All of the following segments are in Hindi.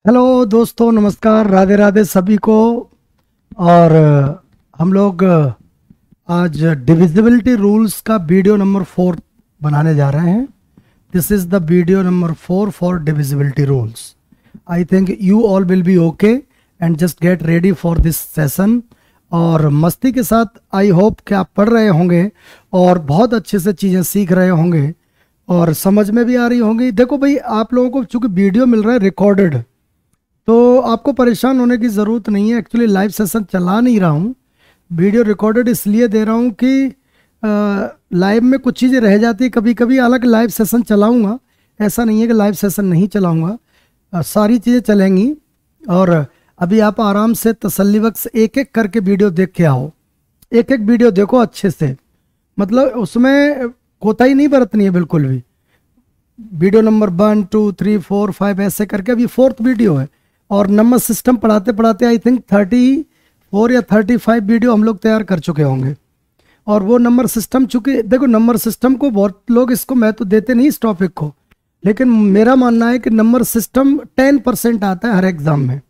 हेलो दोस्तों, नमस्कार, राधे राधे सभी को। और हम लोग आज डिविजिबिलिटी रूल्स का वीडियो नंबर 4 बनाने जा रहे हैं। This is the video number 4 for divisibility rules. I think you all will be okay and just get ready for this session. और मस्ती के साथ आई होप कि आप पढ़ रहे होंगे और बहुत अच्छे से चीज़ें सीख रहे होंगे और समझ में भी आ रही होंगी। देखो भाई, आप लोगों को चूँकि वीडियो मिल रहा है रिकॉर्डेड, तो आपको परेशान होने की ज़रूरत नहीं है। एक्चुअली लाइव सेशन चला नहीं रहा हूँ, वीडियो रिकॉर्डेड इसलिए दे रहा हूँ कि लाइव में कुछ चीज़ें रह जाती है कभी कभी। हालांकि लाइव सेशन चलाऊँगा, ऐसा नहीं है कि लाइव सेशन नहीं चलाऊँगा, सारी चीज़ें चलेंगी। और अभी आप आराम से तसल्ली बख्श एक एक करके वीडियो देख के आओ। एक एक वीडियो देखो अच्छे से, मतलब उसमें कोताही नहीं बरतनी है बिल्कुल भी। वीडियो नंबर 1 2 3 4 5 ऐसे करके अभी 4th वीडियो है। और नंबर सिस्टम पढ़ाते पढ़ाते आई थिंक 34 या 35 वीडियो हम लोग तैयार कर चुके होंगे। और वो नंबर सिस्टम, चूंकि देखो नंबर सिस्टम को बहुत लोग इसको मैं तो देते नहीं इस टॉपिक को, लेकिन मेरा मानना है कि नंबर सिस्टम 10% आता है हर एग्जाम में।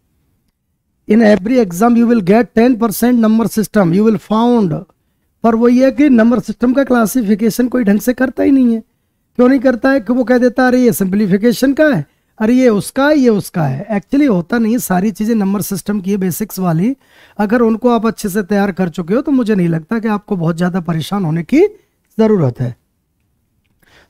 In every exam you will get 10% number system you will found. पर वो ये है कि नंबर सिस्टम का क्लासिफिकेशन कोई ढंग से करता ही नहीं है। क्यों नहीं करता है? कि वो कह देता है अरे ये सिंप्लीफिकेशन का है, अरे ये उसका है, ये उसका है। एक्चुअली होता नहीं है। सारी चीज़ें नंबर सिस्टम की है, बेसिक्स वाली। अगर उनको आप अच्छे से तैयार कर चुके हो तो मुझे नहीं लगता कि आपको बहुत ज़्यादा परेशान होने की ज़रूरत है।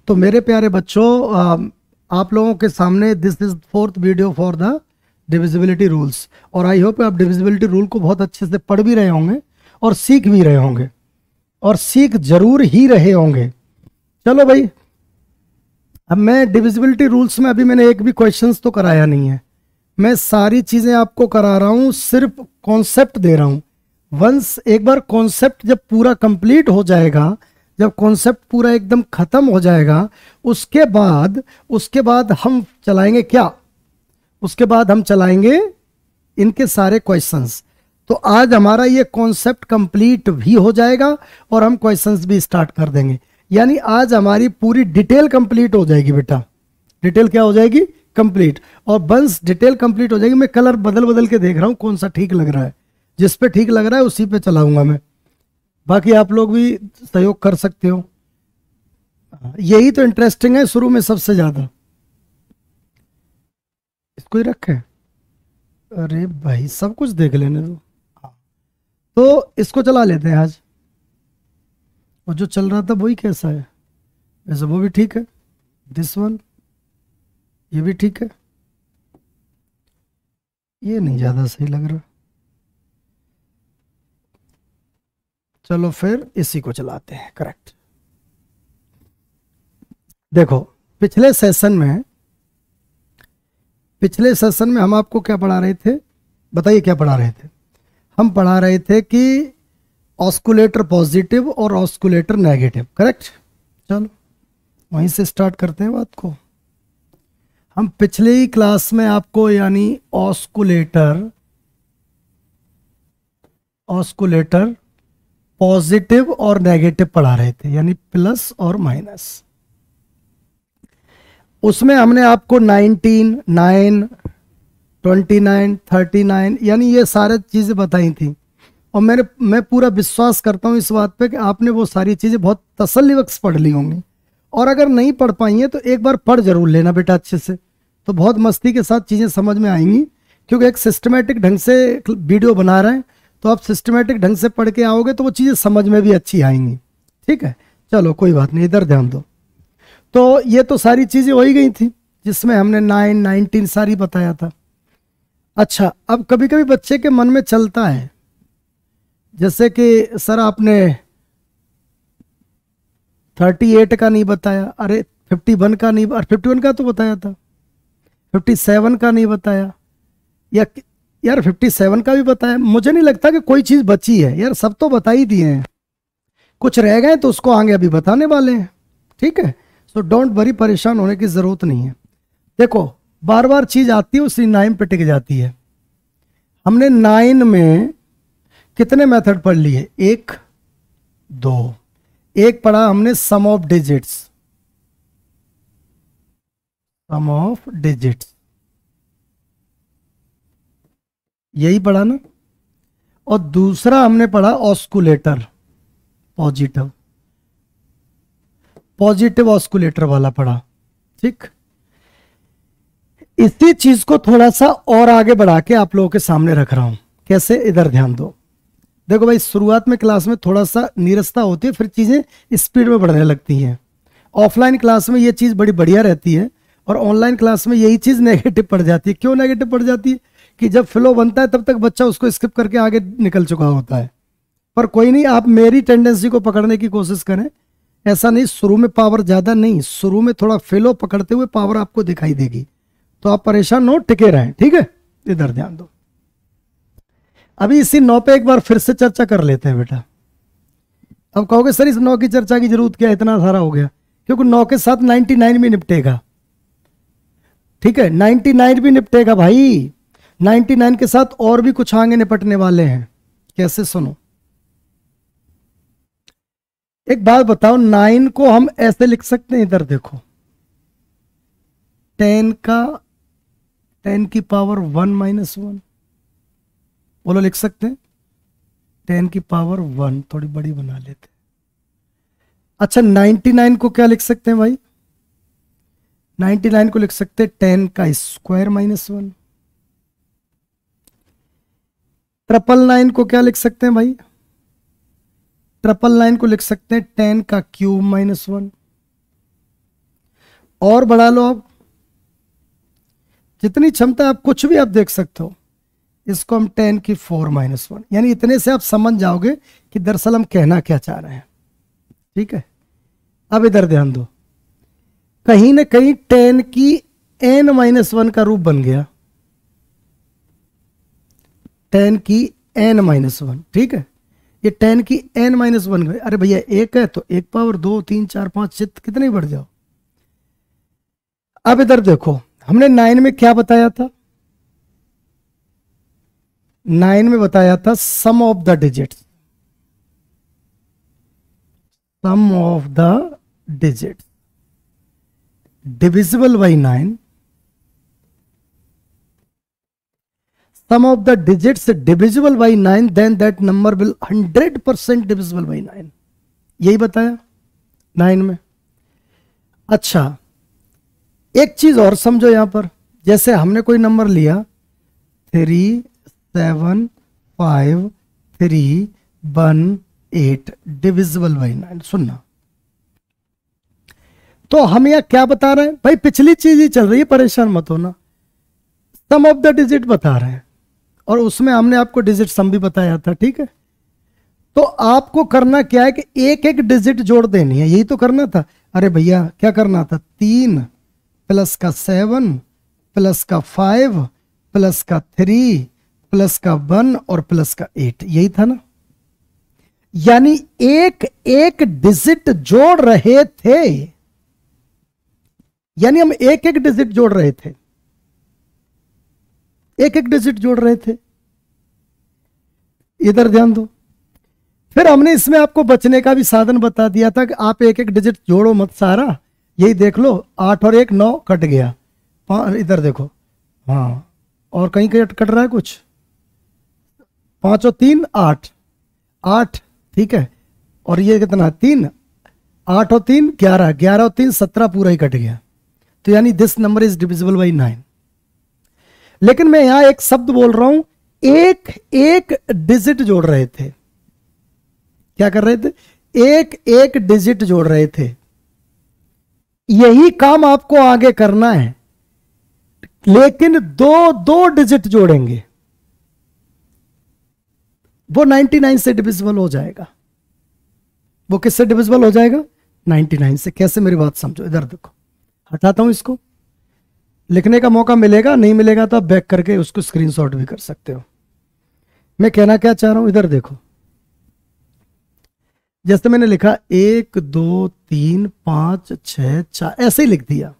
तो मेरे प्यारे बच्चों, आप लोगों के सामने this is 4th video for the divisibility rules. और आई होप आप डिविजिबिलिटी रूल को बहुत अच्छे से पढ़ भी रहे होंगे और सीख भी रहे होंगे, और सीख जरूर ही रहे होंगे। चलो भाई, अब मैं डिविजिबिलिटी रूल्स में अभी मैंने एक भी क्वेश्चंस तो कराया नहीं है। मैं सारी चीज़ें आपको करा रहा हूँ, सिर्फ कॉन्सेप्ट दे रहा हूँ। वंस एक बार कॉन्सेप्ट जब पूरा कंप्लीट हो जाएगा, जब कॉन्सेप्ट पूरा एकदम ख़त्म हो जाएगा, उसके बाद हम चलाएंगे क्या? उसके बाद हम चलाएंगे इनके सारे क्वेश्चंस। तो आज हमारा ये कॉन्सेप्ट कंप्लीट भी हो जाएगा और हम क्वेश्चंस भी स्टार्ट कर देंगे। यानी आज हमारी पूरी डिटेल कंप्लीट हो जाएगी बेटा। डिटेल क्या हो जाएगी? कंप्लीट। और बंस डिटेल कंप्लीट हो जाएगी। मैं कलर बदल बदल के देख रहा हूँ कौन सा ठीक लग रहा है। जिस पे ठीक लग रहा है उसी पे चलाऊंगा मैं। बाकी आप लोग भी सहयोग कर सकते हो। यही तो इंटरेस्टिंग है शुरू में सबसे ज्यादा। इसको ही रखे। अरे भाई, सब कुछ देख लेने दो। तो इसको चला लेते हैं आज। और जो चल रहा था वही कैसा है? वैसे वो भी ठीक है। दिस वन, ये भी ठीक है। ये नहीं ज्यादा सही लग रहा। चलो फिर इसी को चलाते हैं। करेक्ट। देखो, पिछले सेशन में हम आपको क्या पढ़ा रहे थे? बताइए क्या पढ़ा रहे थे? हम पढ़ा रहे थे कि ऑस्कुलेटर पॉजिटिव और ऑस्कुलेटर नेगेटिव। करेक्ट। चलो वहीं से स्टार्ट करते हैं बात को। हम पिछले ही क्लास में आपको यानी ऑस्कुलेटर पॉजिटिव और नेगेटिव पढ़ा रहे थे, यानी प्लस और माइनस। उसमें हमने आपको 19, 9, 29, 39 यानी ये सारी चीज़ें बताई थी। और मैं पूरा विश्वास करता हूँ इस बात पे कि आपने वो सारी चीज़ें बहुत तसल्ली बख्श पढ़ ली होंगी। और अगर नहीं पढ़ पाई हैं तो एक बार पढ़ जरूर लेना बेटा अच्छे से, तो बहुत मस्ती के साथ चीज़ें समझ में आएंगी। क्योंकि एक सिस्टमेटिक ढंग से वीडियो बना रहे हैं, तो आप सिस्टमेटिक ढंग से पढ़ के आओगे तो वो चीज़ें समझ में भी अच्छी आएंगी। ठीक है, चलो कोई बात नहीं, इधर ध्यान दो। तो ये तो सारी चीज़ें हो ही गई थी जिसमें हमने 9, 19 सारी बताया था। अच्छा, अब कभी कभी बच्चे के मन में चलता है, जैसे कि सर आपने 38 का नहीं बताया, अरे 51 का नहीं, 51 का तो बताया था, 57 का नहीं बताया, या यार 57 का भी बताया। मुझे नहीं लगता कि कोई चीज़ बची है यार, सब तो बता ही दिए हैं। कुछ रह गए तो उसको आगे अभी बताने वाले हैं। ठीक है, सो डोंट वरी, परेशान होने की ज़रूरत नहीं है। देखो, बार बार चीज़ आती है उसी 9 पे टिक जाती है। हमने 9 में कितने मेथड पढ़ लिए? 1, 2। एक पढ़ा हमने सम ऑफ डिजिट्स। यही पढ़ा ना। और दूसरा हमने पढ़ा ऑस्कुलेटर, पॉजिटिव, पॉजिटिव ऑस्कुलेटर वाला पढ़ा। ठीक, इसी चीज को थोड़ा सा और आगे बढ़ा के आप लोगों के सामने रख रहा हूं। कैसे, इधर ध्यान दो। देखो भाई, शुरुआत में क्लास में थोड़ा सा नीरसता होती है, फिर चीजें स्पीड में बढ़ने लगती हैं। ऑफलाइन क्लास में ये चीज बड़ी बढ़िया रहती है, और ऑनलाइन क्लास में यही चीज नेगेटिव पड़ जाती है। क्यों नेगेटिव पड़ जाती है? कि जब फ्लो बनता है तब तक बच्चा उसको स्किप करके आगे निकल चुका होता है। पर कोई नहीं, आप मेरी टेंडेंसी को पकड़ने की कोशिश करें। ऐसा नहीं, शुरू में पावर ज्यादा नहीं, शुरू में थोड़ा फ्लो पकड़ते हुए पावर आपको दिखाई देगी। तो आप परेशान न हो, टिके रहें। ठीक है, इधर ध्यान दो। अभी इसी 9 पे एक बार फिर से चर्चा कर लेते हैं बेटा। अब कहोगे सर इस 9 की चर्चा की जरूरत क्या, इतना सारा हो गया? क्योंकि 9 के साथ 99 भी निपटेगा। ठीक है, 99 भी निपटेगा भाई। 99 के साथ और भी कुछ आगे निपटने वाले हैं। कैसे, सुनो। एक बात बताओ, 9 को हम ऐसे लिख सकते हैं, इधर देखो, 10 की पावर 1 - 1, बोलो लिख सकते हैं? 10 की पावर 1, थोड़ी बड़ी बना लेते हैं। अच्छा, 99 को क्या लिख सकते हैं भाई? 99 को लिख सकते हैं 10 का स्क्वायर -1। 999 को क्या लिख सकते हैं भाई? 999 को लिख सकते हैं 10 का क्यूब -1। और बढ़ा लो आप, जितनी क्षमता, आप कुछ भी आप देख सकते हो। इसको हम 10 की 4 - 1, यानी इतने से आप समझ जाओगे कि दरअसल हम कहना क्या चाह रहे हैं। ठीक है, अब इधर ध्यान दो। कहीं ना कहीं 10 की n - 1 का रूप बन गया। 10 की n - 1, ठीक है, ये 10 की n - 1 गए। अरे भैया एक है तो 1 पावर 2 3 4 5 कितने बढ़ जाओ। अब इधर देखो, हमने 9 में क्या बताया था? 9 में बताया था sum of the digits, sum of the digits divisible by 9, sum of the digits divisible by 9, then that number will 100% divisible by 9। यही बताया 9 में। अच्छा, एक चीज और समझो यहां पर। जैसे हमने कोई नंबर लिया 3 7 5 3 1 8 डिविजिबल बाई 9, सुनना। तो हम यहां क्या बता रहे हैं भाई? पिछली चीज ही चल रही है, परेशान मत होना। सम ऑफ द डिजिट बता रहे हैं, और उसमें हमने आपको डिजिट सम भी बताया था। ठीक है, तो आपको करना क्या है कि एक एक डिजिट जोड़ देनी है, यही तो करना था। अरे भैया क्या करना था? 3 प्लस का 7 प्लस का 5 प्लस का 3 प्लस का 1 और प्लस का 8, यही था ना। यानी एक एक डिजिट जोड़ रहे थे, यानी हम एक एक डिजिट जोड़ रहे थे, एक एक डिजिट जोड़ रहे थे। इधर ध्यान दो। फिर हमने इसमें आपको बचने का भी साधन बता दिया था कि आप एक एक डिजिट जोड़ो मत सारा। यही देख लो, 8 और 1 9 कट गया। इधर देखो, हाँ, और कहीं कहीं कट रहा है कुछ। 5 और 3 8 8, ठीक है, और ये कितना 3 8 और 3 11 11 और 3 17 पूरा ही कट गया। तो यानी this number is divisible by 9। लेकिन मैं यहां एक शब्द बोल रहा हूं, एक एक डिजिट जोड़ रहे थे। क्या कर रहे थे? एक एक डिजिट जोड़ रहे थे। यही काम आपको आगे करना है, लेकिन दो दो डिजिट जोड़ेंगे, वो 99 से डिविजिबल हो जाएगा। वो किससे डिविजिबल हो जाएगा? 99 से। कैसे, मेरी बात समझो। इधर देखो, हटाता हूं इसको, लिखने का मौका मिलेगा, नहीं मिलेगा तो आप बैक करके उसको स्क्रीनशॉट भी कर सकते हो। मैं कहना क्या चाह रहा हूं, इधर देखो। जैसे मैंने लिखा 1 2 3 5 6 4, ऐसे ही लिख दिया,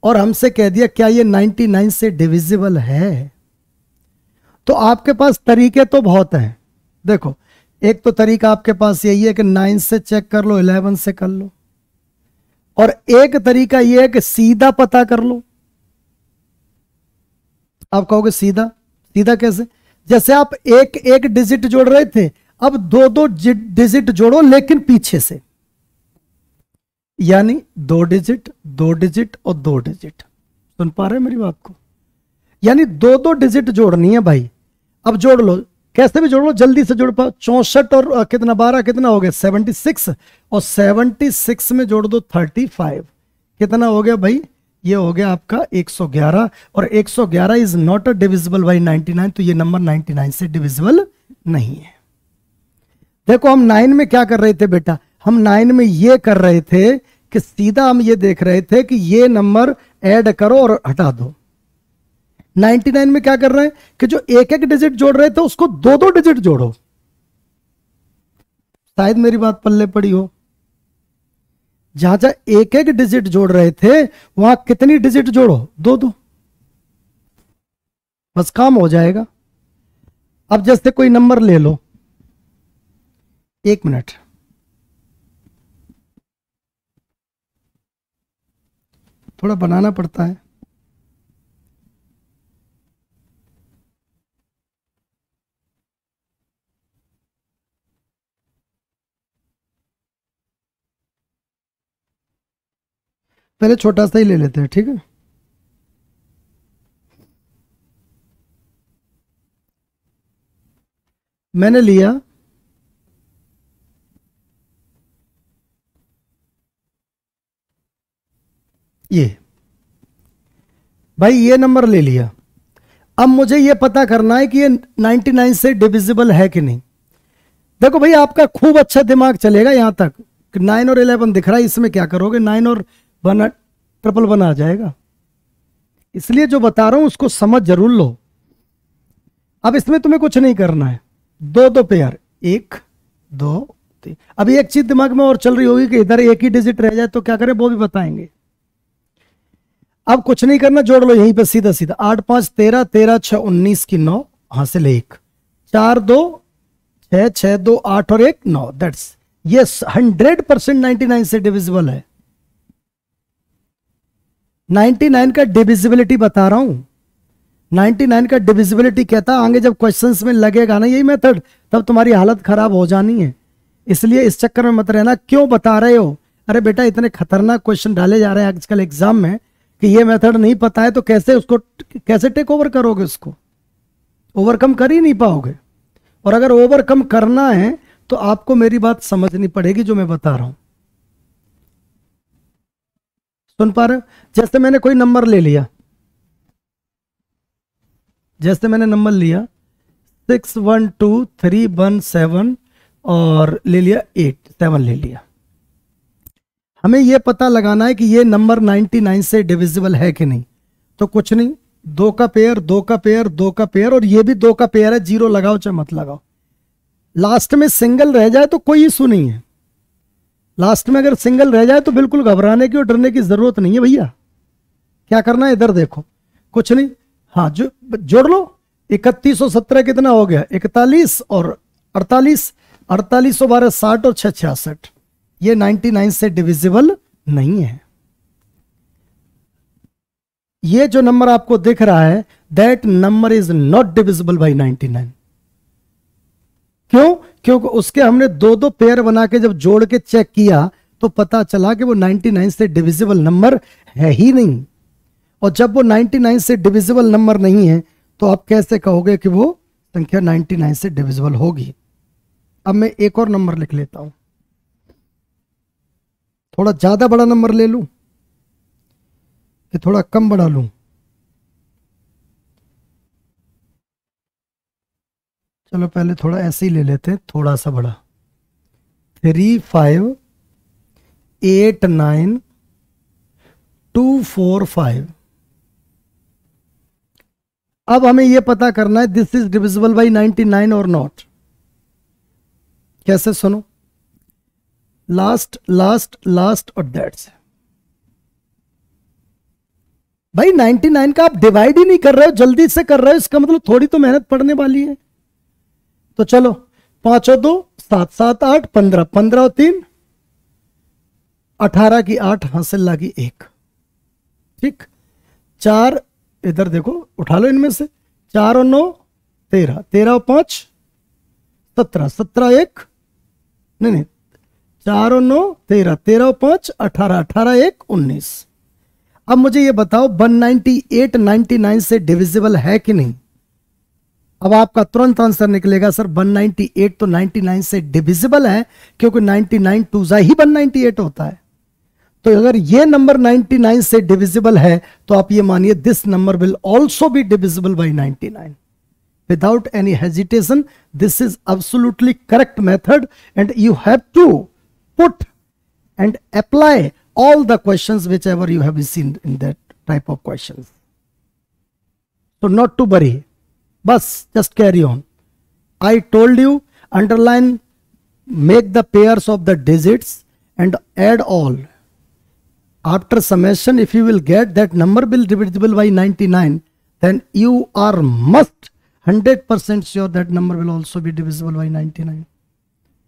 और हमसे कह दिया क्या ये 99 से डिविजिबल है? तो आपके पास तरीके तो बहुत हैं। देखो, एक तो तरीका आपके पास यही है कि 9 से चेक कर लो, 11 से कर लो, और एक तरीका यह है कि सीधा पता कर लो। आप कहोगे सीधा, सीधा कैसे? जैसे आप एक एक डिजिट जोड़ रहे थे, अब दो दो डिजिट जोड़ो लेकिन पीछे से, यानी 2 डिजिट 2 डिजिट और 2 डिजिट। सुन पा रहे हैं मेरी बात को? यानी 2 डिजिट जोड़नी है भाई। अब जोड़ लो, कैसे भी जोड़ लो, जल्दी से जोड़ पाओ। 64 और कितना 12 कितना हो गया 76, और 76 में जोड़ दो 35, कितना हो गया भाई? ये हो गया आपका 111, और 111 is not a divisible by 99, तो ये नंबर 99 से डिविजिबल नहीं है। देखो हम 9 में क्या कर रहे थे बेटा, हम 9 में ये कर रहे थे कि सीधा हम ये देख रहे थे कि ये नंबर ऐड करो और हटा दो। 99 में क्या कर रहे हैं कि जो एक एक डिजिट जोड़ रहे थे उसको 2 डिजिट जोड़ो। शायद मेरी बात पल्ले पड़ी हो। जहां जहां एक एक डिजिट जोड़ रहे थे वहां कितनी डिजिट जोड़ो? 2, बस काम हो जाएगा। अब जैसे कोई नंबर ले लो, 1 मिनट, थोड़ा बनाना पड़ता है। पहले छोटा सा ही ले लेते हैं, ठीक है? मैंने लिया ये, भाई ये नंबर ले लिया। अब मुझे ये पता करना है कि ये 99 से डिविजिबल है कि नहीं। देखो भाई आपका खूब अच्छा दिमाग चलेगा यहां तक, 9 और 11 दिख रहा है, इसमें क्या करोगे? 9 और 1 111 आ जाएगा। इसलिए जो बता रहा हूं उसको समझ जरूर लो। अब इसमें तुम्हें कुछ नहीं करना है, 2 पेयर, 1 2 3। अभी एक चीज दिमाग में और चल रही होगी कि इधर एक ही डिजिट रह जाए तो क्या करें, वो भी बताएंगे। अब कुछ नहीं करना, जोड़ लो यहीं पे सीधा सीधा। 8 5 13, 13 6 19 की 9, हासिल 1, 4 2 6 6 2 8 और 1 9। दैट्स ये 100% 99 से डिविजिबल है। 99 का डिविजिबिलिटी बता रहा हूं, 99 का डिविजिबिलिटी कहता आगे जब क्वेश्चंस में लगेगा ना यही मेथड, तब तुम्हारी हालत खराब हो जानी है। इसलिए इस चक्कर में मत रहना। क्यों बता रहे हो? अरे बेटा इतने खतरनाक क्वेश्चन डाले जा रहे हैं आजकल एग्जाम में कि ये मेथड नहीं पता है तो कैसे उसको, कैसे टेक ओवर करोगे? उसको ओवरकम कर ही नहीं पाओगे। और अगर ओवरकम करना है तो आपको मेरी बात समझनी पड़ेगी जो मैं बता रहा हूं। सुन पा रहे हो? जैसे मैंने कोई नंबर ले लिया, जैसे मैंने नंबर लिया 6 1 2 3 1 7 और ले लिया 8 7 ले लिया। हमें यह पता लगाना है कि ये नंबर 99 से डिविजिबल है कि नहीं। तो कुछ नहीं, 2 का पेयर 2 का पेयर 2 का पेयर, और ये भी 2 का पेयर है, 0 लगाओ चाहे मत लगाओ। लास्ट में सिंगल रह जाए तो कोई इशू नहीं है। लास्ट में अगर सिंगल रह जाए तो बिल्कुल घबराने की और डरने की जरूरत नहीं है भैया। क्या करना है इधर देखो, कुछ नहीं, हाँ जो जोड़ लो। 3117 कितना हो गया? 41 और 48, 48 और 12 60 और 6 66। ये 99 से डिविजिबल नहीं है। ये जो नंबर आपको दिख रहा है, that number is not divisible by 99। क्यों? क्योंकि उसके हमने 2 पेयर बना के जब जोड़ के चेक किया तो पता चला कि वो 99 से डिविजिबल नंबर है ही नहीं। और जब वो 99 से डिविजिबल नंबर नहीं है तो आप कैसे कहोगे कि वो संख्या 99 से डिविजिबल होगी? अब मैं एक और नंबर लिख लेता हूं, थोड़ा ज्यादा बड़ा नंबर ले लूं कि थोड़ा कम बड़ा लूं? चलो पहले थोड़ा ऐसे ही ले लेते हैं, थोड़ा सा बड़ा। 3 5 8 9 2 4 5। अब हमें यह पता करना है दिस इज डिविजिबल बाई 99 और नॉट। कैसे? सुनो, लास्ट लास्ट लास्ट और दैट्स। भाई 99 का आप डिवाइड ही नहीं कर रहे हो, जल्दी से कर रहे हो, इसका मतलब थोड़ी तो मेहनत पड़ने वाली है। तो चलो 5 और 2 7 7 8 15, 15 और 3 18 की 8, हासिल लगी 1। ठीक, 4 इधर देखो, उठा लो इनमें से, 4 और 9 13, 13 और 5 17, 17 एक नहीं 4 और 9 13, 13 और 5 18, 18 एक 19। अब मुझे ये बताओ 198 99 से डिविजिबल है कि नहीं। अब आपका तुरंत आंसर निकलेगा सर 198 तो 99 से डिविजिबल है, क्योंकि 99 टू जा ही 198 होता है। तो अगर ये नंबर 99 से डिविजिबल है तो आप ये मानिए this number will also be divisible by 99 without any hesitation. This is absolutely correct method, and you have to put and apply all the questions whichever you have seen in that type of questions. So not to worry, bus just carry on. I told you underline, make the pairs of the digits and add all. After summation, if you will get that number will divisible by 99, then you are must 100% sure that number will also be divisible by 99.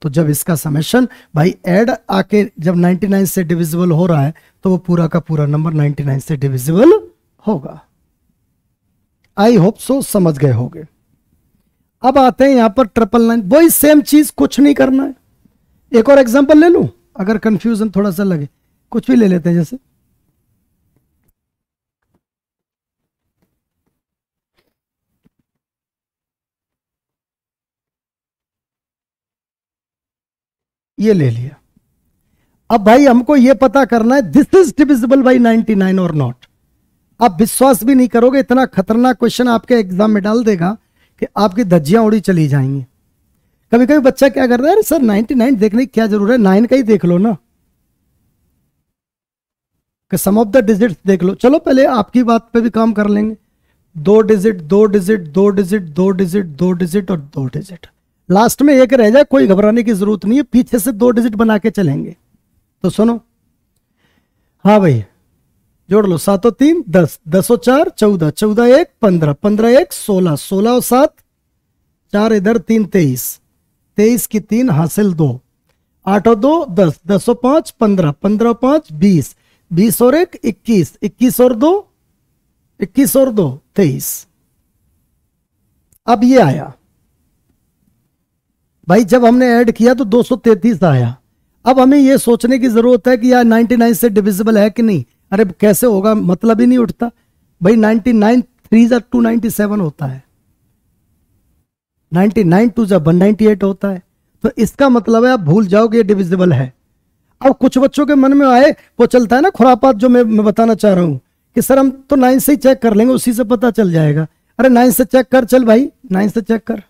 तो जब इसका समेशन भाई ऐड आके जब 99 से डिविजिबल हो रहा है तो वो पूरा का पूरा नंबर 99 से डिविजिबल होगा। आई होप सो समझ गए होंगे। अब आते हैं यहां पर 999, वही सेम चीज, कुछ नहीं करना है। एक और एग्जांपल ले लूं अगर कंफ्यूजन थोड़ा सा लगे, कुछ भी ले लेते हैं। जैसे ये ले लिया। अब भाई हमको ये पता करना है दिस इज डिविजिबल बाई 99 और नॉट। आप विश्वास भी नहीं करोगे, इतना खतरनाक क्वेश्चन आपके एग्जाम में डाल देगा कि आपकी धज्जियां उड़ी चली जाएंगी। कभी कभी बच्चा क्या कर रहा है, सर 99 देखने की क्या जरूरत है, 9 का ही देख लो ना, कि सम ऑफ द डिजिट्स देख लो। चलो पहले आपकी बात पे भी काम कर लेंगे। 2 digit 2 digit 2 digit 2 digit 2 digit और 2 डिजिट, लास्ट में एक रह जाए, कोई घबराने की जरूरत नहीं है, पीछे से 2 डिजिट बना के चलेंगे। तो सुनो, हाँ भाई जोड़ लो, 7 और 3 10, 10 और 4 14, 14 एक 15, 15 एक 16, 16 और 7 4 इधर 3 23, 23 की 3 हासिल 2, 8 और 2 10, 10 और 5 15, 15 और 5 20, 20 और 1 21, 21 और 2 21 और 2 23। अब ये आया भाई, जब हमने ऐड किया तो 233 आया। अब हमें यह सोचने की जरूरत है कि यार 99 से डिविजिबल है कि नहीं। अरे कैसे होगा, मतलब ही नहीं उठता भाई। 99 3 जा 297 होता है, 99 2 जा 198 होता है। तो इसका मतलब है आप भूल जाओगे डिविजिबल है। अब कुछ बच्चों के मन में आए वो चलता है ना खुरापात, जो मैं बताना चाह रहा हूं कि सर हम तो 9 से ही चेक कर लेंगे, उसी से पता चल जाएगा। अरे 9 से चेक कर, चल भाई 9 से चेक कर,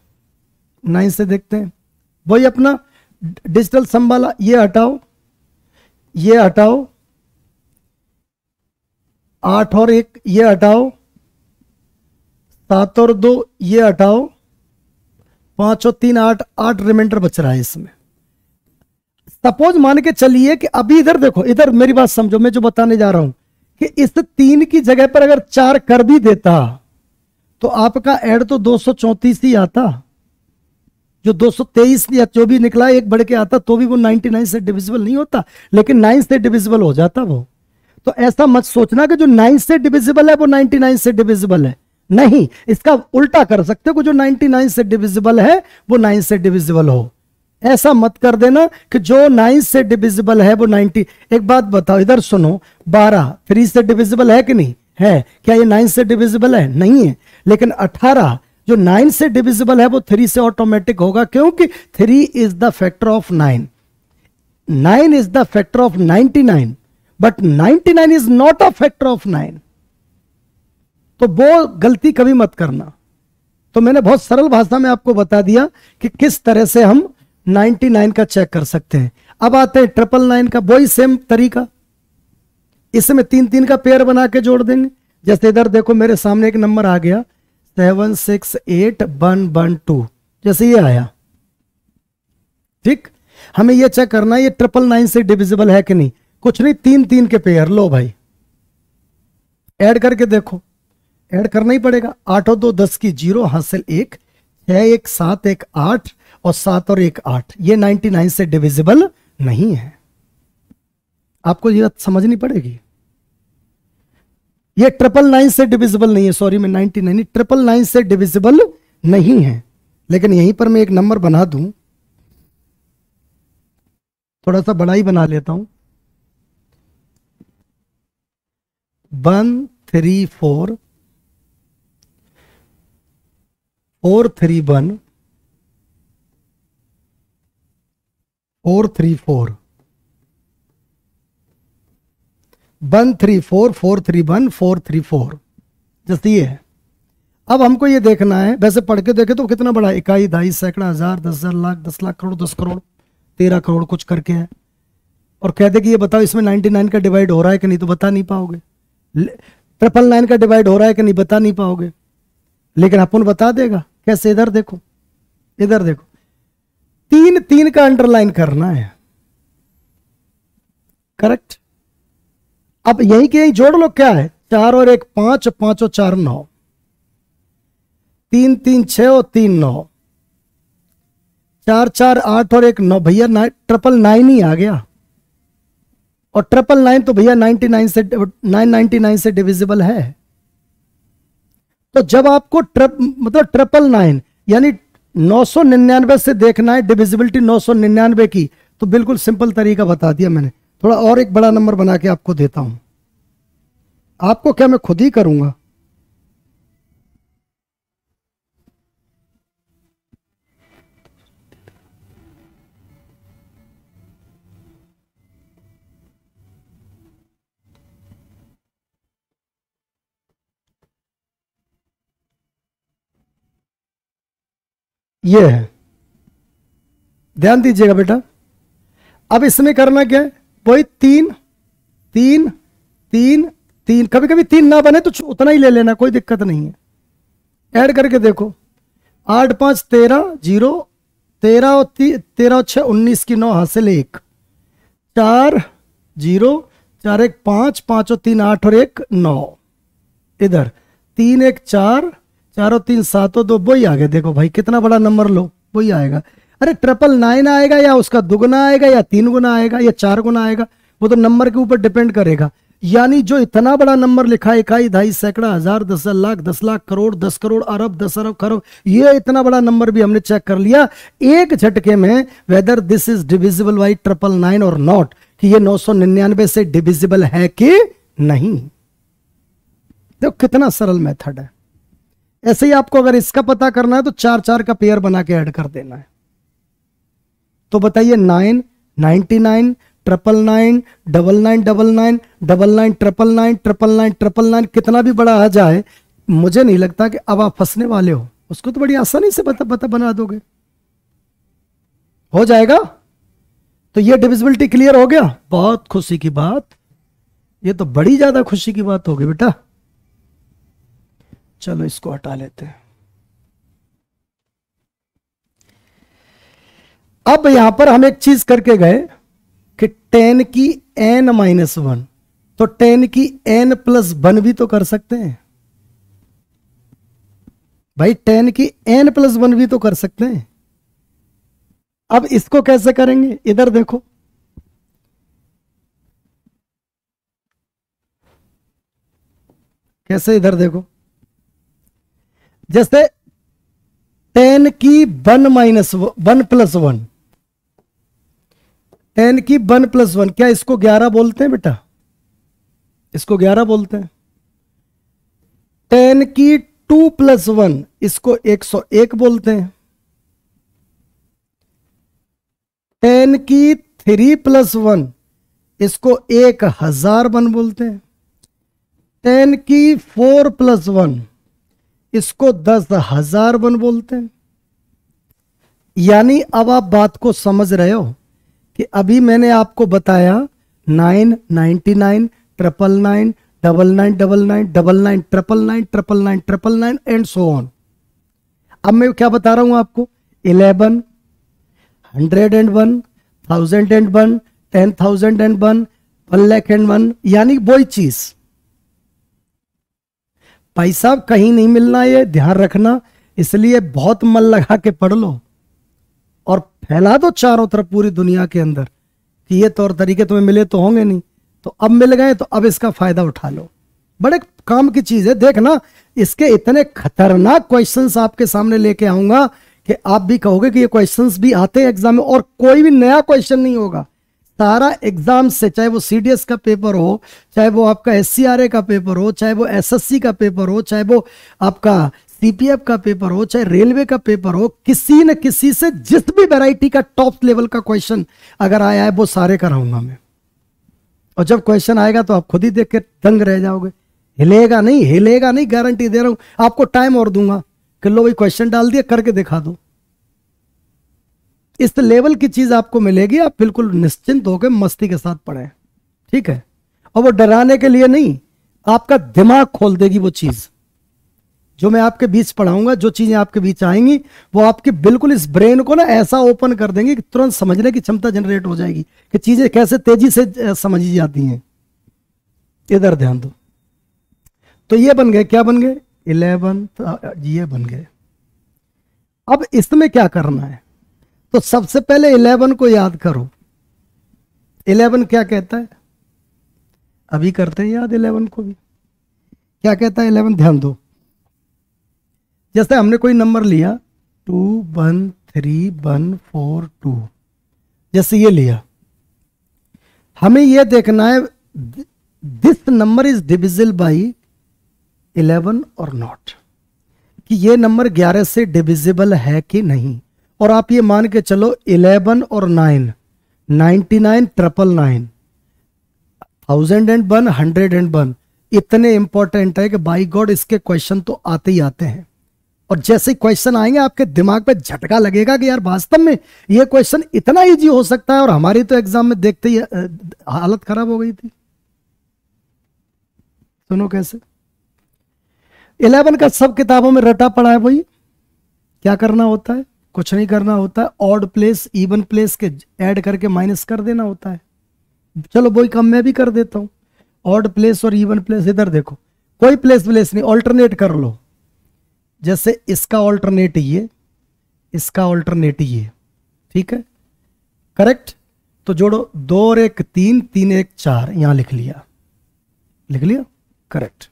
9 से देखते हैं। वही अपना डिजिटल संभाला, ये हटाओ, ये हटाओ, 8 और 1 ये हटाओ, 7 और 2 ये हटाओ, 5 और 3 8, 8 रिमाइंडर बच रहा है इसमें। सपोज मान के चलिए कि अभी इधर देखो, इधर मेरी बात समझो, मैं जो बताने जा रहा हूं कि इस 3 की जगह पर अगर 4 कर भी देता तो आपका ऐड तो 234 ही आता। जो 223 या जो भी निकला एक बढ़ के आता तो भी वो 99 से डिविजिबल नहीं होता, लेकिन 9 से डिविजिबल हो जाता वो। तो ऐसा मत सोचना कि जो 9 से डिविजिबल है वो 99 से डिविजिबल है, नहीं, इसका उल्टा कर सकते हो, जो 99 से डिविजिबल है वो 9 से डिविजिबल हो। ऐसा मत कर देना कि जो 9 से डिविजिबल है वो 90। एक बात बताओ, इधर सुनो, 12 3 से डिविजिबल है कि नहीं है? क्या ये 9 से डिविजिबल है? नहीं है। लेकिन 18 जो 9 से डिविजिबल है वो 3 से ऑटोमेटिक होगा, क्योंकि 3 is the factor of 9, 9 is the factor of 99, but 99 is not a factor of 9। तो वो गलती कभी मत करना। तो मैंने बहुत सरल भाषा में आपको बता दिया कि किस तरह से हम 99 का चेक कर सकते हैं। अब आते हैं 999 का, वही सेम तरीका, इसमें 3-3 का पेयर बना के जोड़ देंगे। जैसे इधर देखो मेरे सामने एक नंबर आ गया 768112, जैसे ये आया, ठीक। हमें ये चेक करना है ये 999 से डिविजिबल है कि नहीं। कुछ नहीं, 3-3 के पेयर लो भाई, ऐड करके देखो, ऐड करना ही पड़ेगा। 8 और 2 10 की 0 हासिल 1, 6 1 7 1 8 और 7 और 1 8। ये 99 से डिविजिबल नहीं है, आपको ये बात समझनी पड़ेगी। ये 999 से डिविजिबल नहीं है, सॉरी मैं 99 999 से डिविजिबल नहीं है, लेकिन यहीं पर मैं एक नंबर बना दूं, थोड़ा सा बड़ा ही बना लेता हूं। 1 3 4 4 3 1 4 3 4 1 3 4 4 3 1 4 3 4, जैसे ये है। अब हमको ये देखना है, वैसे पढ़ के देखे तो कितना बड़ा, इकाई, दहाई, सैकड़ा, हजार, 10,000, लाख, 10 लाख, करोड़, 10 करोड़, 13 करोड़ कुछ करके है। और कह दे कि ये बताओ इसमें 99 का डिवाइड हो रहा है कि नहीं, तो बता नहीं पाओगे। 999 का डिवाइड हो रहा है कि नहीं, बता नहीं पाओगे। लेकिन अपन बता देगा कैसे, इधर देखो, इधर देखो, 3 3 का अंडरलाइन करना है, करेक्ट। अब यही के यही जोड़ लो, क्या है, 4 और 1 5, 5 और 4 9, 3 3 6 और 3 9, 4 4 8 और 1 9, भैया 999 ही आ गया। और 999 तो भैया 999 से डिविजिबल है। तो जब आपको मतलब 999 यानी 999 से देखना है डिविजिबिलिटी 999 की, तो बिल्कुल सिंपल तरीका बता दिया मैंने। थोड़ा और एक बड़ा नंबर बना के आपको देता हूं। आपको क्या, मैं खुद ही करूंगा। ये है, ध्यान दीजिएगा बेटा। अब इसमें करना क्या है, वही 3 3 3 3, कभी कभी 3 ना बने तो उतना ही ले लेना, कोई दिक्कत नहीं है। ऐड करके देखो, 8 5 13 0, 13 और 13 और 6 19 की 9 हासिल 1, 4 0 4 1 5, 5 और 3 8 और 1 9, इधर 3 1 4, 4 और 3 7 और 2, वही आ गया। देखो भाई कितना बड़ा नंबर लो, वही आएगा। अरे 999 आएगा या उसका दुगना आएगा या 3 गुना आएगा या 4 गुना आएगा, वो तो नंबर के ऊपर डिपेंड करेगा। यानी जो इतना बड़ा नंबर लिखा है, इकाई, दहाई, सैकड़ा, हजार, 10 लाख, 10 लाख, करोड़, 10 करोड़, अरब, 10 अरब, खरब, ये इतना बड़ा नंबर भी हमने चेक कर लिया एक झटके में, whether this is divisible by 999 और नॉट, कि ये 999 से डिविजिबल है कि नहीं। देखो कितना सरल मेथड है। ऐसे ही आपको अगर इसका पता करना है तो 4 4 का पेयर बना के ऐड कर देना है। तो बताइए 9 99 999 99 99 99 999 999 999, कितना भी बड़ा आ जाए, मुझे नहीं लगता कि अब आप फंसने वाले हो। उसको तो बड़ी आसानी से बता बना दोगे, हो जाएगा। तो ये डिविजिबिलिटी क्लियर हो गया, बहुत खुशी की बात, ये तो बड़ी ज्यादा खुशी की बात होगी बेटा। चलो इसको हटा लेते हैं। अब यहां पर हम एक चीज करके गए कि 10 की n-1, तो 10 की n+1 भी तो कर सकते हैं भाई, 10 की n+1 भी तो कर सकते हैं। अब इसको कैसे करेंगे, इधर देखो, कैसे, इधर देखो, जैसे 10 की 1-1+1, 10 की 1+1, क्या इसको 11 बोलते हैं बेटा, इसको 11 बोलते हैं। 10 की 2+1, इसको 101 बोलते हैं। 10 की 3+1, इसको 1001 बोलते हैं। 10 की 4+1, इसको 10,001 बोलते हैं। यानी अब आप बात को समझ रहे हो कि अभी मैंने आपको बताया 9 99 999 99 99 99 999 999 999 एंड सो ऑन। अब मैं क्या बता रहा हूं आपको, 11 101 1001 10,001 1,00,001, यानी वही चीज। भाई साहब कहीं नहीं मिलना, ये ध्यान रखना, इसलिए बहुत मन लगा के पढ़ लो और फैला दो चारों तरफ पूरी दुनिया के अंदर कि ये तौर तरीके तुम्हें मिले तो होंगे नहीं, तो अब मिल गए तो अब इसका फायदा उठा लो। बड़े काम की चीज है। देखना, इसके इतने खतरनाक क्वेश्चंस आपके सामने लेके आऊंगा कि आप भी कहोगे कि ये क्वेश्चंस भी आते हैं एग्जाम में, और कोई भी नया क्वेश्चन नहीं होगा। सारा एग्जाम से, चाहे वो सीडीएस का पेपर हो, चाहे वो आपका एससीआरए का पेपर हो, चाहे वो एसएससी का पेपर हो, चाहे वो आपका सीपीएफ का पेपर हो, चाहे रेलवे का पेपर हो, किसी न किसी से जिस भी वैरायटी का टॉप लेवल का क्वेश्चन अगर आया है वो सारे कराऊंगा मैं। और जब क्वेश्चन आएगा तो आप खुद ही देख के दंग रह जाओगे। हिलेगा नहीं, हिलेगा नहीं, गारंटी दे रहा हूं। आपको टाइम और दूंगा कि लो भाई क्वेश्चन डाल दिया, करके दिखा दो। इस लेवल की चीज आपको मिलेगी, आप बिल्कुल निश्चिंत होकर मस्ती के साथ पढ़ें, ठीक है। और वो डराने के लिए नहीं, आपका दिमाग खोल देगी वो चीज जो मैं आपके बीच पढ़ाऊंगा। जो चीजें आपके बीच आएंगी वो आपके बिल्कुल इस ब्रेन को ना ऐसा ओपन कर देंगे कि तुरंत समझने की क्षमता जनरेट हो जाएगी कि चीजें कैसे तेजी से समझी जाती हैं। इधर ध्यान दो। तो ये बन गए, क्या बन गए? 11, ये बन गए। अब इसमें क्या करना है? तो सबसे पहले 11 को याद करो। 11 क्या कहता है? अभी करते हैं याद 11 को भी। क्या कहता है 11? ध्यान दो। जैसे हमने कोई नंबर लिया 2 1 3 1 4 2, जैसे ये लिया, हमें यह देखना है this number is divisible by 11 और नॉट, कि ये नंबर 11 से डिविजिबल है कि नहीं। और आप ये मान के चलो 11 और 9, 99, 999, 1001, 101 इतने इंपॉर्टेंट है कि बाई गॉड इसके क्वेश्चन तो आते ही आते हैं। और जैसे क्वेश्चन आएंगे आपके दिमाग पे झटका लगेगा कि यार वास्तव में ये क्वेश्चन इतना इजी हो सकता है। और हमारी तो एग्जाम में देखते ही हालत खराब हो गई थी। सुनो कैसे। 11 का सब किताबों में रटा पड़ा है वही। क्या करना होता है? कुछ नहीं करना होता है। ऑड प्लेस इवन प्लेस के ऐड करके माइनस कर देना होता है। चलो वही काम मैं भी कर देता हूं। ऑड प्लेस और इवन प्लेस, इधर देखो, कोई प्लेस नहीं, ऑल्टरनेट कर लो। जैसे इसका ऑल्टरनेट ये, इसका ऑल्टरनेट ये, ठीक है, करेक्ट। तो जोड़ो, 2 और 1 3, 3 1 4, यहां लिख लिया, लिख लिया, करेक्ट।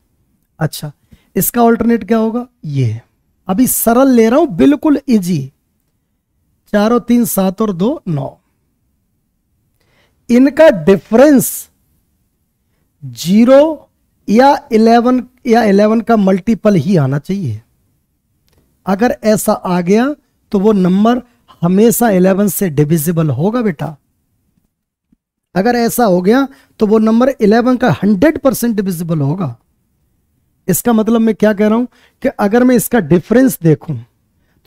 अच्छा, इसका ऑल्टरनेट क्या होगा? ये। अभी सरल ले रहा हूं, बिल्कुल इजी। 4 और 3 7 और 2 9। इनका डिफरेंस 0 या 11 का मल्टीपल ही आना चाहिए। अगर ऐसा आ गया तो वो नंबर हमेशा 11 से डिविजिबल होगा बेटा। अगर ऐसा हो गया तो वो नंबर 11 का 100% डिविजिबल होगा। इसका मतलब मैं क्या कह रहा हूं कि अगर मैं इसका डिफरेंस देखूं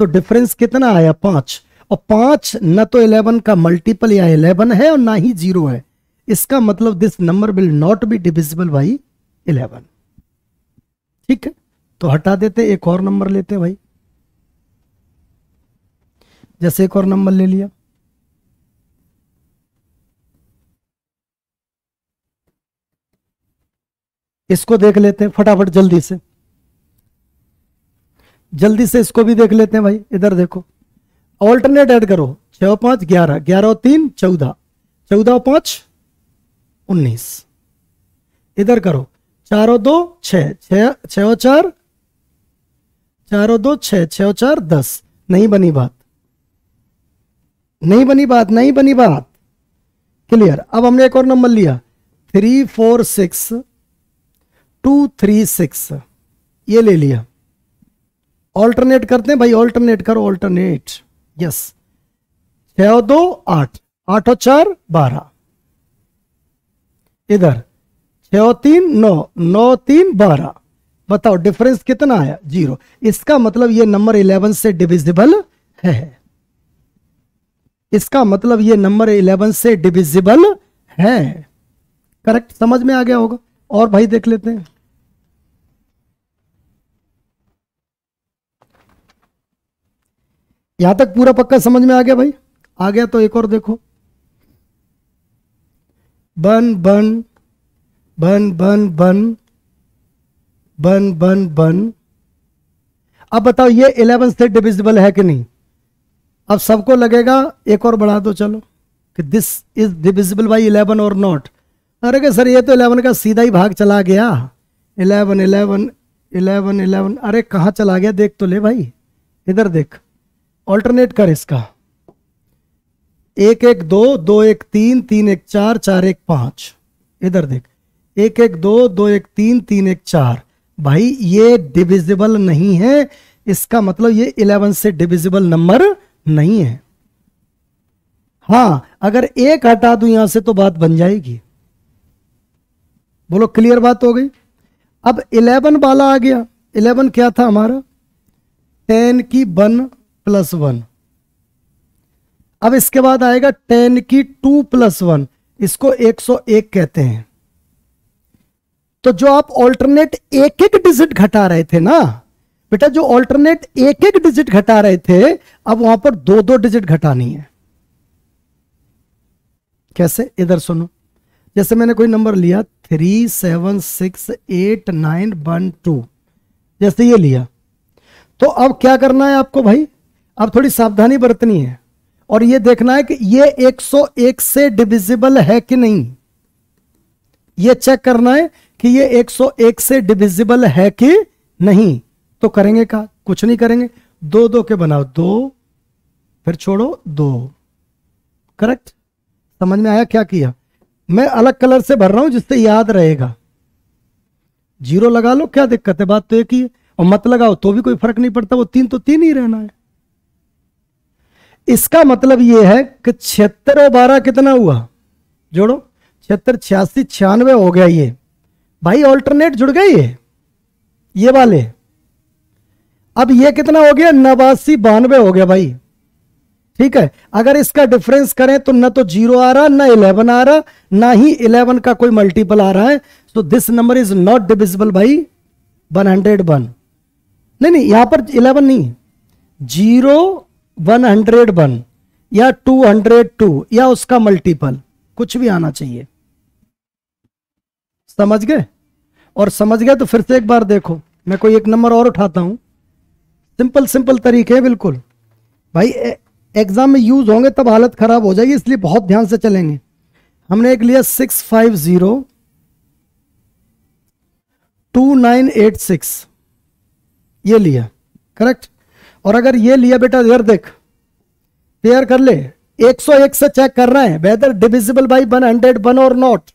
तो डिफरेंस कितना आया? 5। और 5 न तो 11 का मल्टीपल या 11 है और ना ही 0 है। इसका मतलब this number will not be divisible by 11। ठीक है, तो हटा देते, एक और नंबर लेते भाई। जैसे एक और नंबर ले लिया, इसको देख लेते हैं फटाफट, जल्दी से इसको भी देख लेते हैं भाई। इधर देखो, ऑल्टरनेट ऐड करो। 6 और 5 11, 11 और 3 14, 14 और 5 19। इधर करो, 4 और 2 6, 6 और 4, 4 और 2 6, 6 और 4 10। नहीं बनी बात, नहीं बनी बात, नहीं बनी बात। क्लियर। अब हमने एक और नंबर लिया 3 4 6 2 3 6, ये ले लिया। ऑल्टरनेट करते हैं भाई, ऑल्टरनेट करो, ऑल्टरनेट। यस, 6 और 2 8, 8 और 4 12। इधर 6 और 3 9, 9 3 12। बताओ डिफरेंस कितना आया? 0। इसका मतलब ये नंबर 11 से डिविजिबल है। इसका मतलब ये नंबर 11 से डिविजिबल है। करेक्ट, समझ में आ गया होगा। और भाई देख लेते हैं। यहां तक पूरा पक्का समझ में आ गया भाई? आ गया तो एक और देखो, 1 1 1 1 1 1 1 1। अब बताओ ये 11 से डिविजिबल है कि नहीं? अब सबको लगेगा, एक और बढ़ा दो चलो, कि दिस इज डिविजिबल बाई 11 और नॉट। अरे कि सर ये तो 11 का सीधा ही भाग चला गया, 11 11 11 11, अरे कहाँ चला गया, देख तो ले भाई, इधर देख, ऑल्टरनेट कर इसका। 1 1 2 2 1 3 3 1 4 4 1 5, इधर देख 1 1 2 2 1 3 3 1 4। भाई ये डिविजिबल नहीं है, इसका मतलब ये 11 से डिविजिबल नंबर नहीं है। हाँ, अगर एक हटा दूं यहां से तो बात बन जाएगी। बोलो क्लियर बात हो गई। अब 11 वाला आ गया। 11 क्या था हमारा, 10 की 1 + 1। अब इसके बाद आएगा 10 की 2 + 1, इसको 101 कहते हैं। तो जो आप ऑल्टरनेट एक एक डिजिट घटा रहे थे ना बेटा, जो ऑल्टरनेट एक एक डिजिट घटा रहे थे, अब वहां पर 2 डिजिट घटानी है। कैसे, इधर सुनो। जैसे मैंने कोई नंबर लिया 3 7 6 8 9 1 2, जैसे ये लिया, तो अब क्या करना है आपको भाई, अब थोड़ी सावधानी बरतनी है और ये देखना है कि ये 101 से डिविजिबल है कि नहीं। ये चेक करना है कि ये 101 से डिविजिबल है कि नहीं। तो करेंगे क्या, कुछ नहीं करेंगे, 2 2 के बनाओ, 2 फिर छोड़ो 2। करेक्ट, समझ में आया क्या किया। मैं अलग कलर से भर रहा हूं जिससे याद रहेगा। 0 लगा लो, क्या दिक्कत है, बात तो एक ही है। और मत लगाओ तो भी कोई फर्क नहीं पड़ता, वो 3 तो 3 ही रहना है। इसका मतलब यह है कि 76 और 12 कितना हुआ, जोड़ो, 76 86 96 हो गया। ये भाई ऑल्टरनेट जुड़ गए ये वाले। अब ये कितना हो गया, 89 92 हो गया भाई। ठीक है, अगर इसका डिफरेंस करें तो ना तो 0 आ रहा, ना 11 आ रहा, ना ही 11 का कोई मल्टीपल आ रहा है। So this number is not divisible by 101। नहीं, यहां पर 11 नहीं, 0 101 या 202 या उसका मल्टीपल कुछ भी आना चाहिए। समझ गए। और समझ गए तो फिर से एक बार देखो, मैं कोई एक नंबर और उठाता हूं। सिंपल तरीके हैं बिल्कुल भाई, एग्जाम में यूज होंगे तब हालत खराब हो जाएगी, इसलिए बहुत ध्यान से चलेंगे। हमने एक लिया 650 2986, ये लिया, करेक्ट। और अगर ये लिया बेटा, इधर देख, पेयर कर ले, 101 से चेक कर रहे हैं वेदर डिविजिबल बाई 101 और नॉट।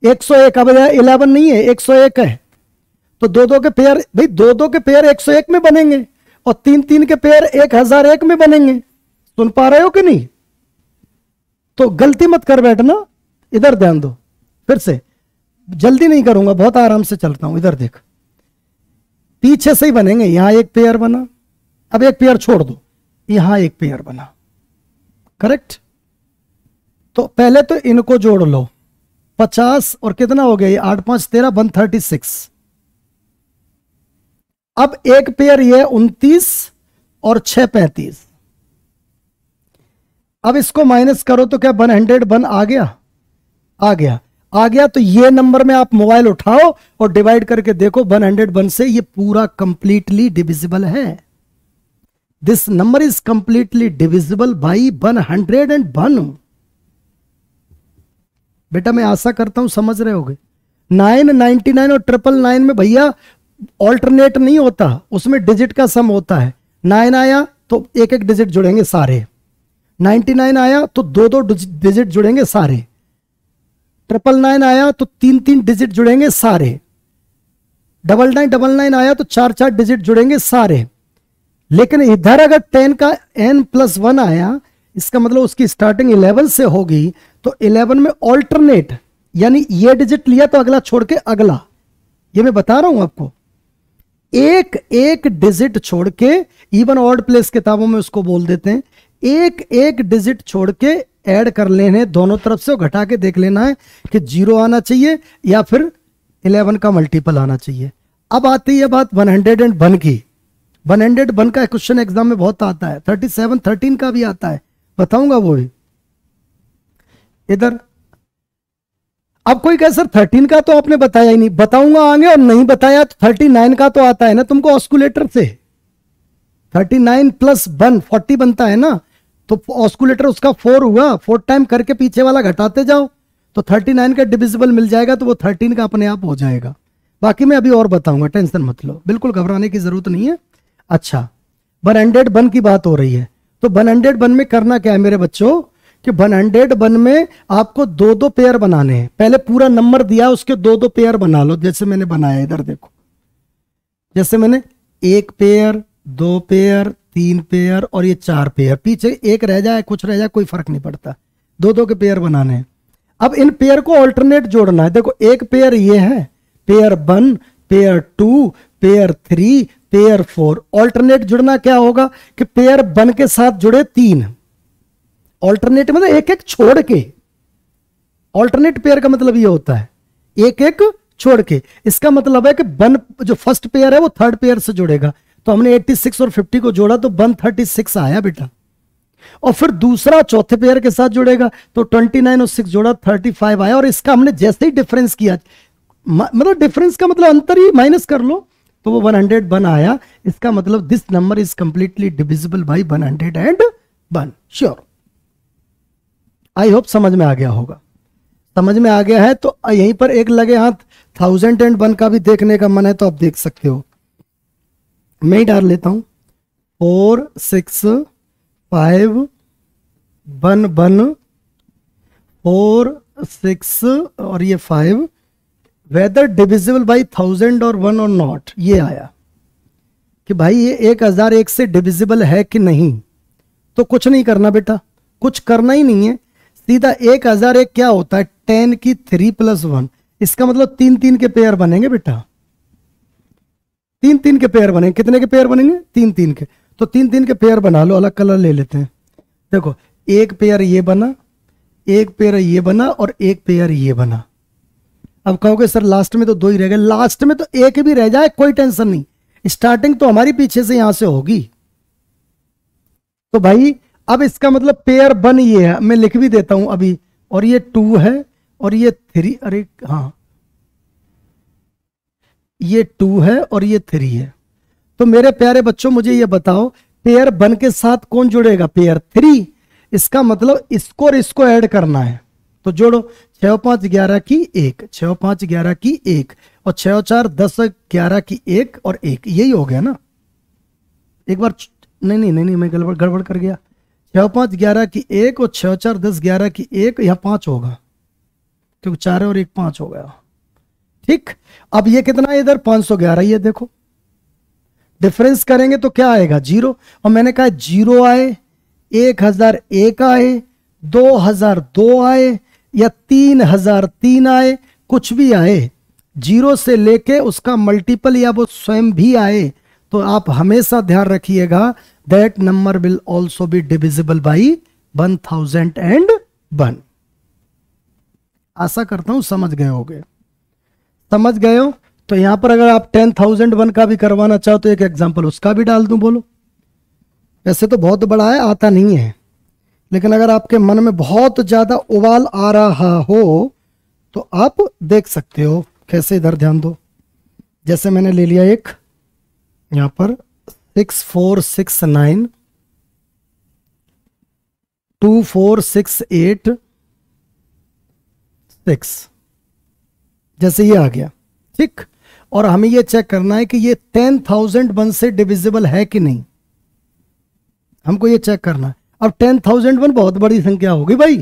101, अब 11 नहीं है, 101 है, तो 2 2 के पेयर भाई, 2 2 के पेयर 101 में बनेंगे और 3 3 के पेयर 1001 में बनेंगे। सुन पा रहे हो कि नहीं। तो गलती मत कर बैठना, इधर ध्यान दो। फिर से जल्दी नहीं करूंगा, बहुत आराम से चलता हूं। इधर देख, पीछे से ही बनेंगे। यहां एक पेयर बना, अब एक पेयर छोड़ दो, यहां एक पेयर बना, करेक्ट। तो पहले तो इनको जोड़ लो, 50 और कितना हो गया, 8 5 13 136। अब एक पेयर ये 29 और 6 35। अब इसको माइनस करो तो क्या 101 आ गया, आ गया, आ गया। तो ये नंबर में आप मोबाइल उठाओ और डिवाइड करके देखो, 101 से ये पूरा कंप्लीटली डिविजिबल है। This number is completely divisible by 101। बेटा मैं आशा करता हूं समझ रहे होगे। 999 और 999 में भैया ऑल्टरनेट नहीं होता, उसमें डिजिट का सम होता है। 9 आया तो एक एक डिजिट जुड़ेंगे सारे, 99 आया तो 2 2 डिजिट जुड़ेंगे सारे, 999 आया तो 3 3 डिजिट जुड़ेंगे सारे, 9999 आया तो 4 4 डिजिट जुड़ेंगे सारे। लेकिन इधर अगर 10 का n+1 आया, इसका मतलब उसकी स्टार्टिंग 11 से होगी, तो 11 में ऑल्टरनेट यानी ये डिजिट लिया तो अगला छोड़ के अगला, ये मैं बता रहा हूं आपको, एक एक डिजिट छोड़ के, इवन ऑड प्लेस किताबों में उसको बोल देते हैं, एक एक डिजिट छोड़ के ऐड कर लेने दोनों तरफ से, घटा के देख लेना है कि 0 आना चाहिए या फिर 11 का मल्टीपल आना चाहिए। अब आती है बात 101 की। 101 का क्वेश्चन एग्जाम में बहुत आता है, 37 13 का भी आता है, बताऊंगा वो भी। इधर अब कोई कहे सर 13 का तो आपने बताया ही नहीं, बताऊंगा आगे, और नहीं बताया तो 39 का तो आता है ना तुमको ऑस्कुलेटर से, 39 + 1 40 बनता है ना, तो ऑस्कुलेटर उसका 4 हुआ, 4 टाइम करके पीछे वाला घटाते जाओ तो 39 का डिविजिबल मिल जाएगा, तो वो 13 का अपने आप हो जाएगा। बाकी मैं अभी और बताऊंगा, टेंशन मत लो, बिल्कुल घबराने की जरूरत नहीं है। अच्छा, 100 बन की बात हो रही है, तो 100 बन में करना क्या है मेरे बच्चों कि 100 बन में आपको दो दो पेयर बनाने हैं। पहले पूरा नंबर दिया, उसके दो दो पेयर बना लो, जैसे मैंने बनाया इधर देखो, जैसे मैंने 1 पेयर, 2 पेयर, 3 पेयर और ये 4 पेयर, पीछे एक रह जाए कुछ रह जाए कोई फर्क नहीं पड़ता, दो दो के पेयर बनाने हैं। अब इन पेयर को ऑल्टरनेट जोड़ना है। देखो एक पेयर ये है, pair 1, pair 2, pair 3, pair 4। Alternate जुड़ना क्या होगा कि पेयर 1 के साथ जुड़े 3, ऑल्टरनेट मतलब एक एक छोड़ के, ऑल्टरनेट पेयर का मतलब ये होता है एक एक छोड़ के। इसका मतलब है कि 1 जो फर्स्ट पेयर है वो थर्ड पेयर से जुड़ेगा, तो हमने 86 और 50 को जोड़ा तो 136 आया बेटा, और फिर दूसरा चौथे पेयर के साथ जुड़ेगा तो 29 और 6 जोड़ा 35 आया। और इसका हमने जैसे ही डिफरेंस किया, मतलब डिफरेंस का मतलब अंतर ही माइनस कर लो, तो वो 101 आया। इसका मतलब this number is completely divisible by 101। Sure, I hope समझ में आ गया होगा। समझ में आ गया है तो यहीं पर एक लगे हाथ 1001 का भी देखने का मन है तो आप देख सकते हो। मैं ही डाल लेता हूं 4 6 5 1 1 4 6 और ये 5, वेदर डिविजिबल बाई 1000 और 1 और नॉट। ये आया कि भाई ये 1001 से डिविजिबल है कि नहीं। तो कुछ नहीं करना बेटा, कुछ करना ही नहीं है, सीधा 1001 क्या होता है 10 की 3 + 1, इसका मतलब 3 3 के पेयर बनेंगे बेटा, 3 3 के पेयर बनेंगे। कितने के पेयर बनेंगे 3 3 के, तो 3 3 के पेयर बना लो। अलग कलर ले लेते हैं। देखो एक पेयर ये बना, एक पेयर ये बना और एक पेयर ये बना। अब कहोगे सर लास्ट में तो 2 ही रह गए, लास्ट में तो एक भी रह जाए कोई टेंशन नहीं, स्टार्टिंग तो हमारी पीछे से यहां से होगी। तो भाई अब इसका मतलब पेयर 1 ये है, मैं लिख भी देता हूं अभी, और ये 2 है और ये 3, अरे हाँ ये 2 है और ये 3 है। तो मेरे प्यारे बच्चों मुझे ये बताओ पेयर 1 के साथ कौन जुड़ेगा, पेयर 3। इसका मतलब इसको और इसको ऐड करना है, तो जोड़ो 6 5 11 की 1, 6 5 11 की 1 और 6 4 10 11 की 1 और 1, यही हो गया ना। एक बार नहीं मैं गड़बड़ कर गया। 6 5 11 की 1 और 6 4 10 11 की 1, यहां 5 होगा क्योंकि 4 और 1 5 हो गया। ठीक, अब ये कितना है इधर 511, ये देखो डिफरेंस करेंगे तो क्या आएगा 0, और मैंने कहा 0 आए, 1001 आए, 2002 आए या 3003 आए, कुछ भी आए 0 से लेके उसका मल्टीपल या वो स्वयं भी आए, तो आप हमेशा ध्यान रखिएगा that number will also be divisible by 1001। आशा करता हूं समझ गए होगे। समझ गए हो तो यहां पर अगर आप 10,001 का भी करवाना चाहो तो एक एग्जांपल उसका भी डाल दूं, बोलो। वैसे तो बहुत बड़ा है, आता नहीं है, लेकिन अगर आपके मन में बहुत ज्यादा उबाल आ रहा हो तो आप देख सकते हो कैसे। इधर ध्यान दो, जैसे मैंने ले लिया एक यहां पर 6469 2468 6, जैसे ये आ गया। ठीक, और हमें ये चेक करना है कि ये 10,001 से डिविजिबल है कि नहीं, हमको ये चेक करना है। अब 10,001 बहुत बड़ी संख्या होगी भाई,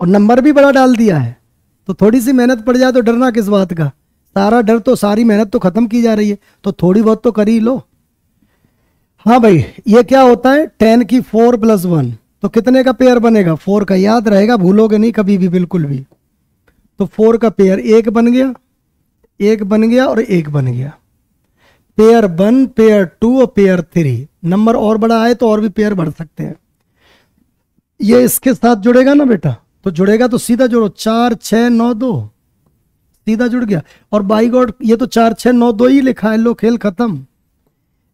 और नंबर भी बड़ा डाल दिया है, तो थोड़ी सी मेहनत पड़ जाए तो डरना किस बात का। सारा डर तो, सारी मेहनत तो खत्म की जा रही है, तो थोड़ी बहुत तो कर ही लो। हाँ भाई, ये क्या होता है 10 की 4 + 1, तो कितने का पेयर बनेगा 4 का, याद रहेगा, भूलोगे नहीं कभी भी बिल्कुल भी। तो 4 का पेयर 1 बन गया, 1 बन गया और 1 बन गया। पेयर 1, पेयर 2 और पेयर 3। नंबर और बड़ा आए तो और भी पेयर बढ़ सकते हैं। ये इसके साथ जुड़ेगा ना बेटा, तो जुड़ेगा तो सीधा जोड़ो 4 6 9 2, सीधा जुड़ गया। और बाई गॉड ये तो 4 6 9 2 ही लिखा है, लो खेल खत्म।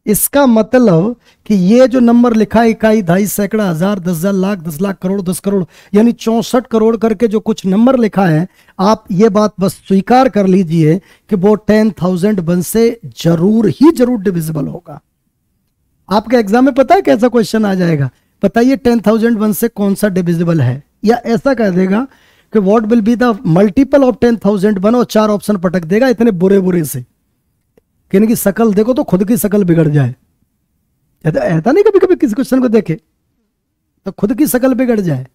इसका मतलब कि ये जो नंबर लिखा है 1 2 सैकड़ा 1000 10,000 लाख 10 लाख करोड़ 10 करोड़ यानी 64 करोड़ करके जो कुछ नंबर लिखा है, आप ये बात बस स्वीकार कर लीजिए कि वो 10,001 से जरूर ही जरूर डिविजिबल होगा। आपके एग्जाम में पता है कैसा क्वेश्चन आ जाएगा, बताइए 10,001 से कौन सा डिविजिबल है, या ऐसा कह देगा कि what will be the multiple of 10,000 बनो, और 4 ऑप्शन पटक देगा इतने बुरे बुरे से कि इनकी शकल देखो तो खुद की शकल बिगड़ जाए। ऐसा नहीं कभी कभी किसी क्वेश्चन को देखे तो खुद की शकल बिगड़ जाए।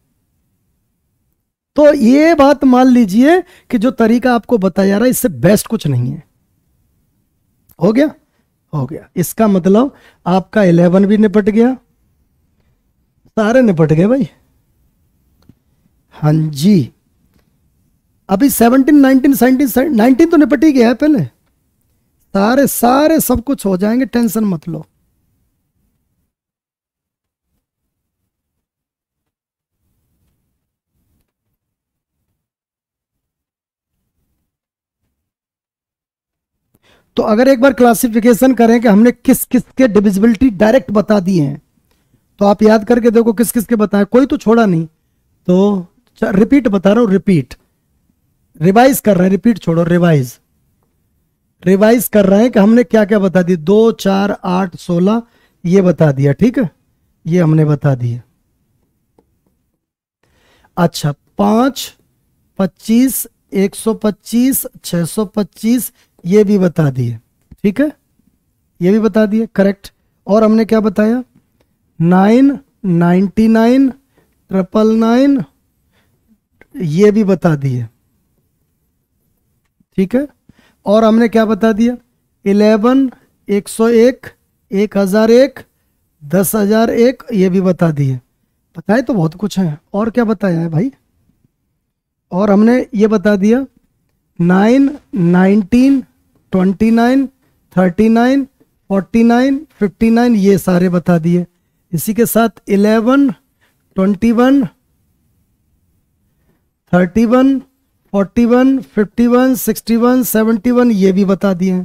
तो ये बात मान लीजिए कि जो तरीका आपको बताया जा रहा है इससे बेस्ट कुछ नहीं है। हो गया? हो गया। इसका मतलब आपका 11 भी निपट गया, सारे निपट गए भाई। हाँ जी, अभी 17, 19, 17, 19 तो निपट ही गया है पहले। सारे सारे सब कुछ हो जाएंगे, टेंशन मत लो। तो अगर एक बार क्लासिफिकेशन करें कि हमने किस किस के डिविजिबिलिटी डायरेक्ट बता दिए हैं, तो आप याद करके देखो किस किस के बताए, कोई तो छोड़ा नहीं। तो रिपीट बता रहा हूं, रिपीट, रिवाइज कर रहे हैं, रिपीट छोड़ो, रिवाइज रिवाइज कर रहे हैं कि हमने क्या क्या बता दिया। 2, 4, 8, 16 ये बता दिया, ठीक है, ये हमने बता दिया। अच्छा, 5, 25, 125, 625 ये भी बता दिए, ठीक है, ये भी बता दिए, करेक्ट। और हमने क्या बताया? 9, 99, 999 ये भी बता दिए, ठीक है। और हमने क्या बता दिया? 11, 101, 1001, 10,001 ये भी बता दिए। बताए तो बहुत कुछ है। और क्या बताया है भाई? और हमने ये बता दिया 9, 19, 29, 39, 49, 59 ये सारे बता दिए। इसी के साथ 11, 21, 31, 41, 51, 61, 71 ये भी बता दिए।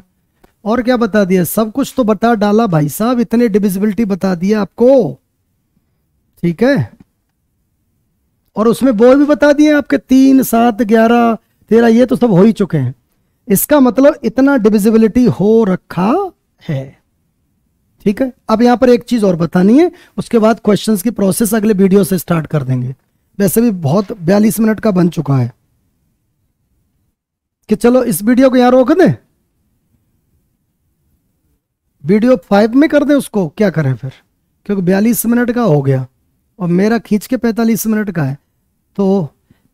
और क्या बता दिया? सब कुछ तो बता डाला भाई साहब, इतने डिविजिबिलिटी बता दिया आपको, ठीक है। और उसमें वो भी बता दिए आपके 3, 7, 11, 13 ये तो सब हो ही चुके हैं। इसका मतलब इतना डिविजिबिलिटी हो रखा है, ठीक है। अब यहां पर एक चीज और बतानी है, उसके बाद क्वेश्चंस की प्रोसेस अगले वीडियो से स्टार्ट कर देंगे। वैसे भी बहुत 42 मिनट का बन चुका है कि चलो इस वीडियो को यहां रोक दें, वीडियो 5 में कर दें उसको, क्या करें फिर, क्योंकि 42 मिनट का हो गया और मेरा खींच के 45 मिनट का है। तो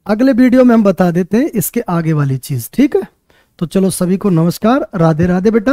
अगले वीडियो में हम बता देते हैं इसके आगे वाली चीज, ठीक है। तो चलो सभी को नमस्कार, राधे राधे बेटा।